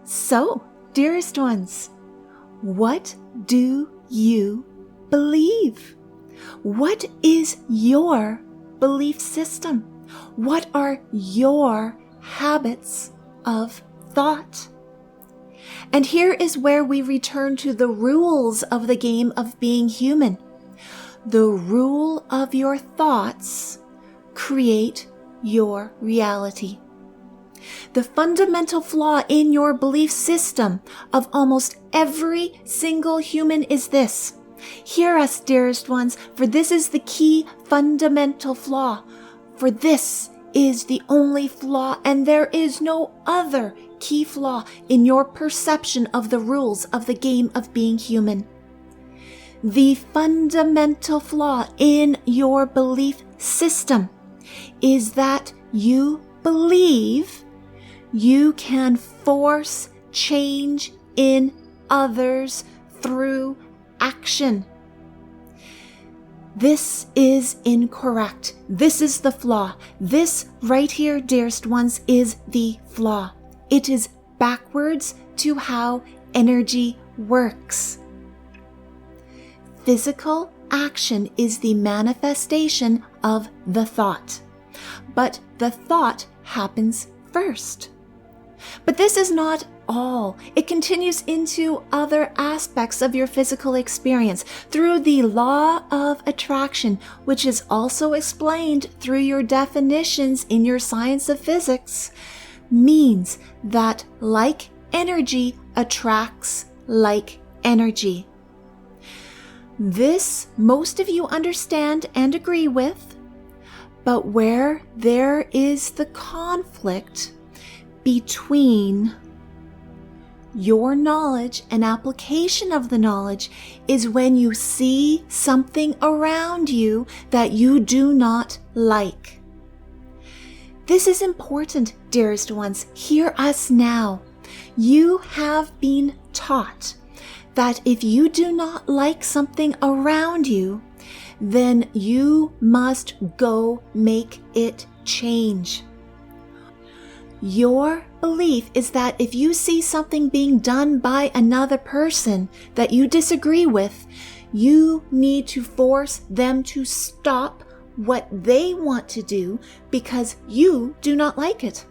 So, dearest ones, what do you believe? What is your belief system? What are your habits of thought? And here is where we return to the rules of the game of being human. The rule of your thoughts create your reality. The fundamental flaw in your belief system of almost every single human is this. Hear us, dearest ones, for this is the key fundamental flaw. For this is the only flaw, and there is no other key flaw in your perception of the rules of the game of being human. The fundamental flaw in your belief system is that you believe you can force change in others through action. This is incorrect. This is the flaw. This right here, dearest ones, is the flaw. It is backwards to how energy works. Physical action is the manifestation of the thought, but the thought happens first. But this is not all. It continues into other aspects of your physical experience through the law of attraction, which is also explained through your definitions in your science of physics, means that like energy attracts like energy. This most of you understand and agree with, but where there is the conflict between your knowledge and application of the knowledge is when you see something around you that you do not like. This is important, dearest ones. Hear us now. You have been taught that if you do not like something around you, then you must go make it change. Your belief is that if you see something being done by another person that you disagree with, you need to force them to stop what they want to do because you do not like it.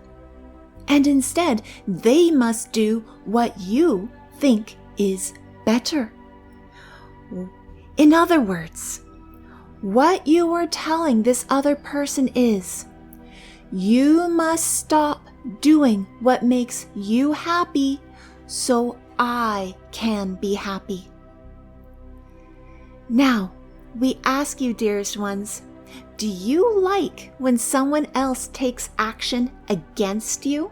And instead, they must do what you think is better. In other words, what you are telling this other person is, you must stop doing what makes you happy so I can be happy. Now, we ask you, dearest ones, do you like when someone else takes action against you?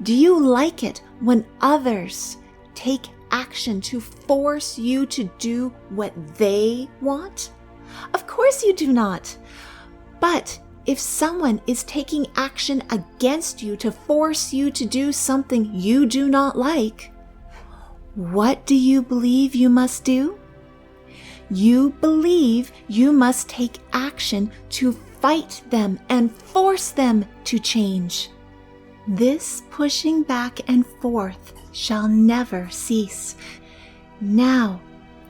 Do you like it when others take action to force you to do what they want? Of course you do not. But if someone is taking action against you to force you to do something you do not like, what do you believe you must do? You believe you must take action to fight them and force them to change. This pushing back and forth shall never cease. Now,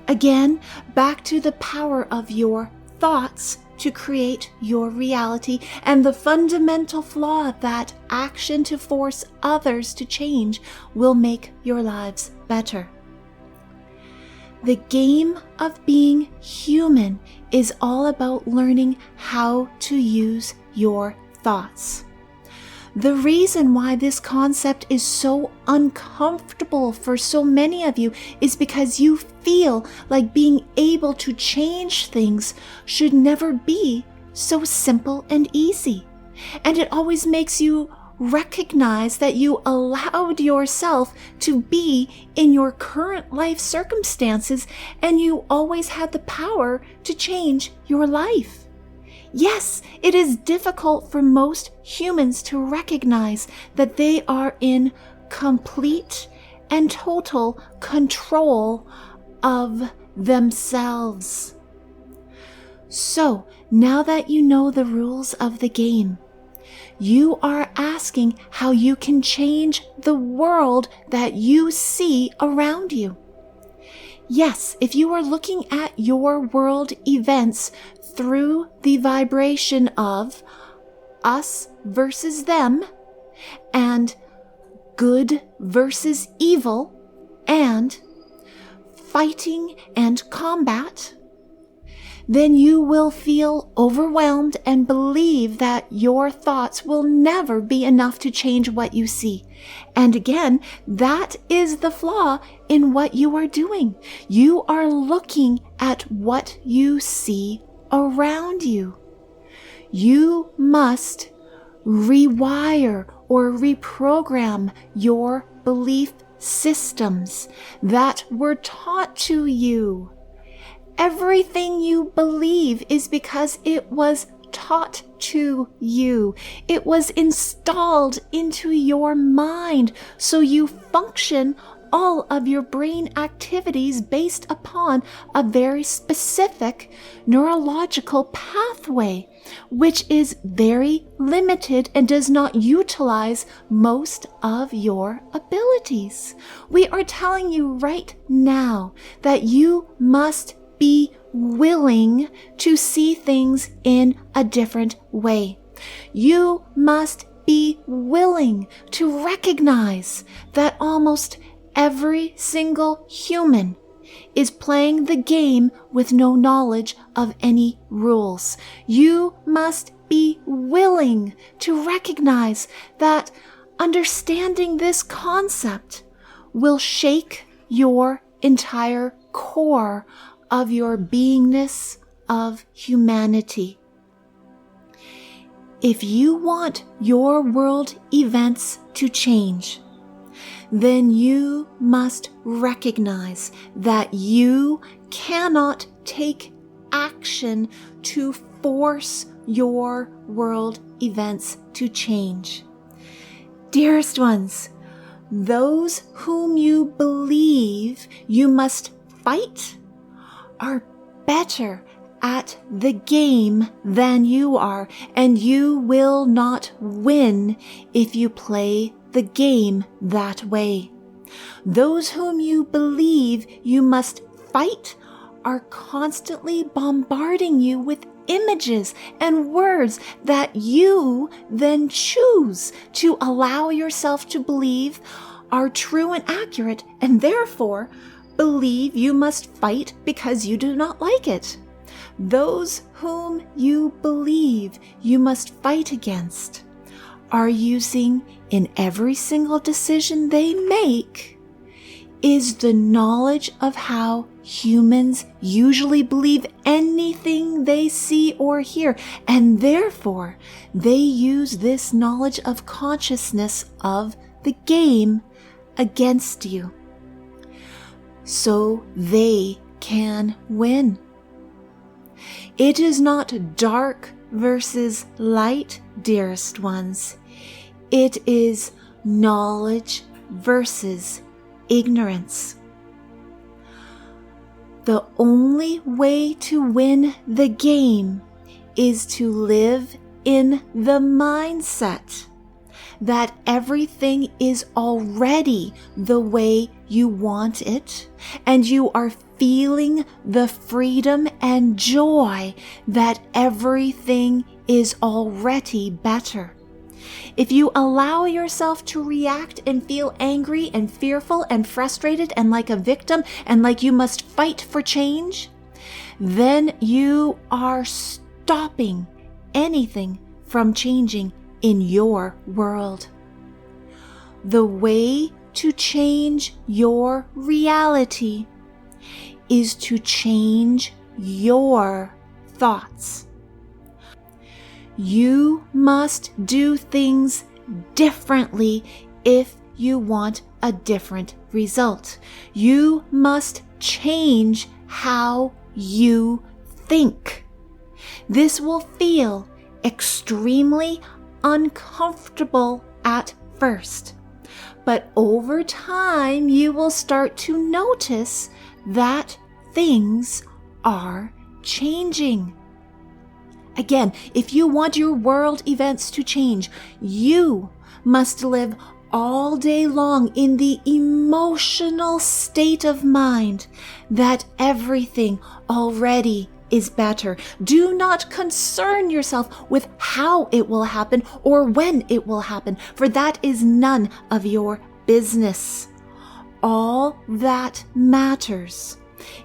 again, back to the power of your thoughts to create your reality and the fundamental flaw that action to force others to change will make your lives better. The game of being human is all about learning how to use your thoughts. The reason why this concept is so uncomfortable for so many of you is because you feel like being able to change things should never be so simple and easy. And it always makes you recognize that you allowed yourself to be in your current life circumstances and you always had the power to change your life. Yes, it is difficult for most humans to recognize that they are in complete and total control of themselves. So, now that you know the rules of the game, You are asking how you can change the world that you see around you. Yes, if you are looking at your world events through the vibration of us versus them, and good versus evil, and fighting and combat, then you will feel overwhelmed and believe that your thoughts will never be enough to change what you see. And again, that is the flaw in what you are doing. You are looking at what you see around you. You must rewire or reprogram your belief systems that were taught to you. Everything you believe is because it was taught to you. It was installed into your mind, so you function all of your brain activities based upon a very specific neurological pathway, which is very limited and does not utilize most of your abilities. We are telling you right now that you must be willing to see things in a different way. You must be willing to recognize that almost every single human is playing the game with no knowledge of any rules. You must be willing to recognize that understanding this concept will shake your entire core of your beingness of humanity. If you want your world events to change, then you must recognize that you cannot take action to force your world events to change. Dearest ones, those whom you believe you must fight are better at the game than you are, and you will not win if you play the game that way. Those whom you believe you must fight are constantly bombarding you with images and words that you then choose to allow yourself to believe are true and accurate, and therefore believe you must fight because you do not like it. Those whom you believe you must fight against are using in every single decision they make is the knowledge of how humans usually believe anything they see or hear, and therefore they use this knowledge of consciousness of the game against you, so they can win. It is not dark versus light, dearest ones. It is knowledge versus ignorance. The only way to win the game is to live in the mindset that everything is already the way you want it, and you are feeling the freedom and joy that everything is already better. If you allow yourself to react and feel angry and fearful and frustrated and like a victim and like you must fight for change, then you are stopping anything from changing in your world. The way to change your reality is to change your thoughts. You must do things differently if you want a different result. You must change how you think. This will feel extremely uncomfortable at first, but over time you will start to notice that things are changing. Again, if you want your world events to change, you must live all day long in the emotional state of mind that everything already is better. Do not concern yourself with how it will happen or when it will happen, for that is none of your business. All that matters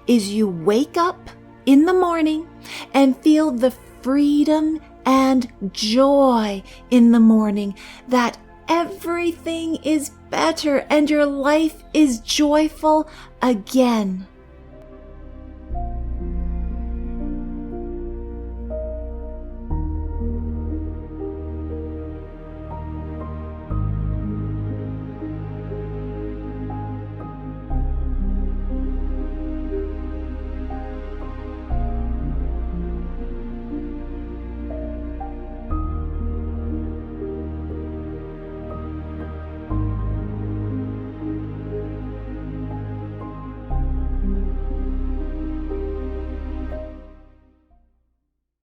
is you wake up in the morning and feel the freedom and joy in the morning that everything is better and your life is joyful again.